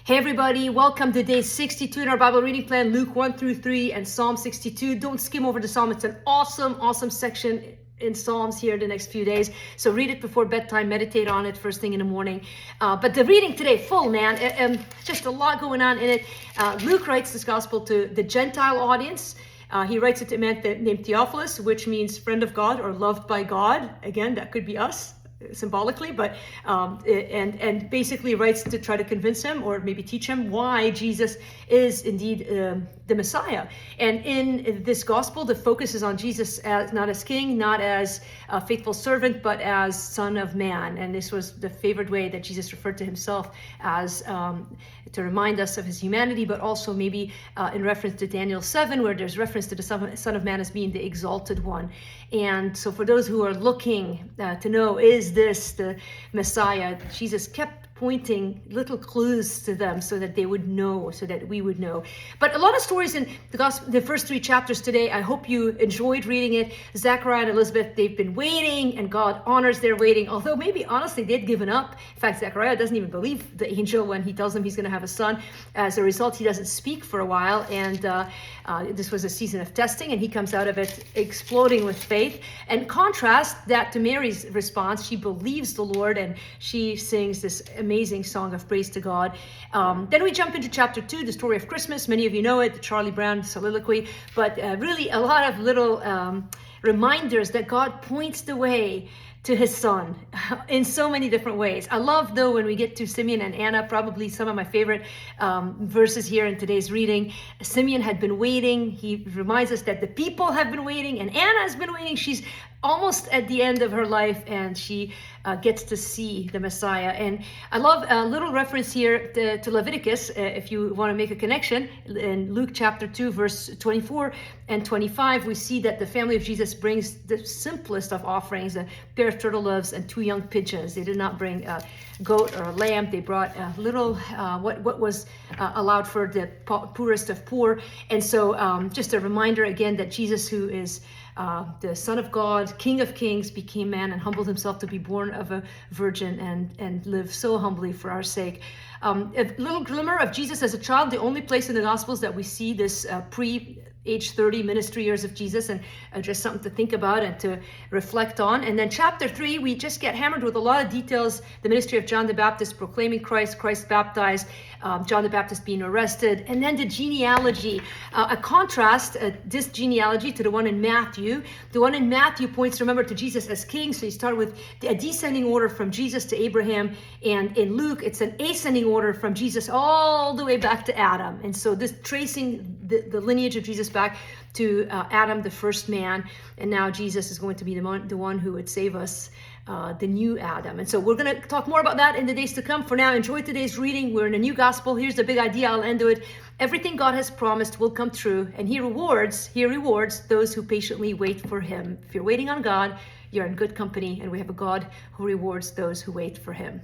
Hey everybody, welcome to day 62 in our Bible reading plan, Luke 1 through 3 and Psalm 62. Don't skim over the Psalm. It's an awesome section in Psalms here the next few days. So read it before bedtime, meditate on it first thing in the morning. But the reading today, full man, just a lot going on in it. Luke writes this gospel to the Gentile audience. He writes it to a man named Theophilus, which means friend of God or loved by God. Again, that could be us symbolically, but and basically writes to try to convince him or maybe teach him why Jesus is indeed the Messiah. And in this gospel, the focus is on Jesus as not as king, not as a faithful servant, but as Son of Man. And this was the favored way that Jesus referred to himself as, to remind us of his humanity, but also maybe in reference to Daniel 7, where there's reference to the Son of Man as being the exalted one. And so for those who are looking to know, is this the Messiah, Jesus kept pointing little clues to them so that they would know, so that we would know. But a lot of stories in the gospel, the first 3 chapters today. I hope you enjoyed reading it. Zechariah and Elizabeth, they've been waiting, and God honors their waiting, although maybe honestly they'd given up. In fact, Zechariah doesn't even believe the angel when he tells him he's going to have a son. As a result, he doesn't speak for a while, and this was a season of testing, and he comes out of it exploding with faith. And contrast that to Mary's response. She believes the Lord, and she sings this amazing song of praise to God. Then we jump into chapter 2, the story of Christmas. Many of you know it, the Charlie Brown soliloquy, but really a lot of little reminders that God points the way to his son in so many different ways. I love, though, when we get to Simeon and Anna, probably some of my favorite verses here in today's reading. Simeon had been waiting. He reminds us that the people have been waiting, and Anna has been waiting. She's almost at the end of her life, and she gets to see the Messiah. And I love a little reference here to Leviticus, if you want to make a connection. In Luke chapter 2, verse 24 and 25, we see that the family of Jesus brings the simplest of offerings, a pair of turtle doves and 2 young pigeons. They did not bring a goat or a lamb. They brought a little, what was allowed for the poorest of poor. And so just a reminder again that Jesus, who is the Son of God, King of Kings, became man and humbled himself to be born of a virgin and live so humbly for our sake. A little glimmer of Jesus as a child, the only place in the Gospels that we see this age 30 ministry years of Jesus, and just something to think about and to reflect on. And then chapter 3, we just get hammered with a lot of details. The ministry of John the Baptist proclaiming Christ baptized, John the Baptist being arrested, and then the genealogy, a contrast, this genealogy to the one in Matthew. The one in Matthew points, remember, to Jesus as king. So you start with a descending order from Jesus to Abraham, and in Luke, it's an ascending order from Jesus all the way back to Adam. And so this tracing the lineage of Jesus back to Adam, the first man, and now Jesus is going to be the one who would save us, the new Adam. And so we're going to talk more about that in the days to come. For now, enjoy today's reading. We're in a new gospel. Here's the big idea. I'll end with: everything God has promised will come true, and He rewards those who patiently wait for Him. If you're waiting on God, you're in good company, and we have a God who rewards those who wait for Him.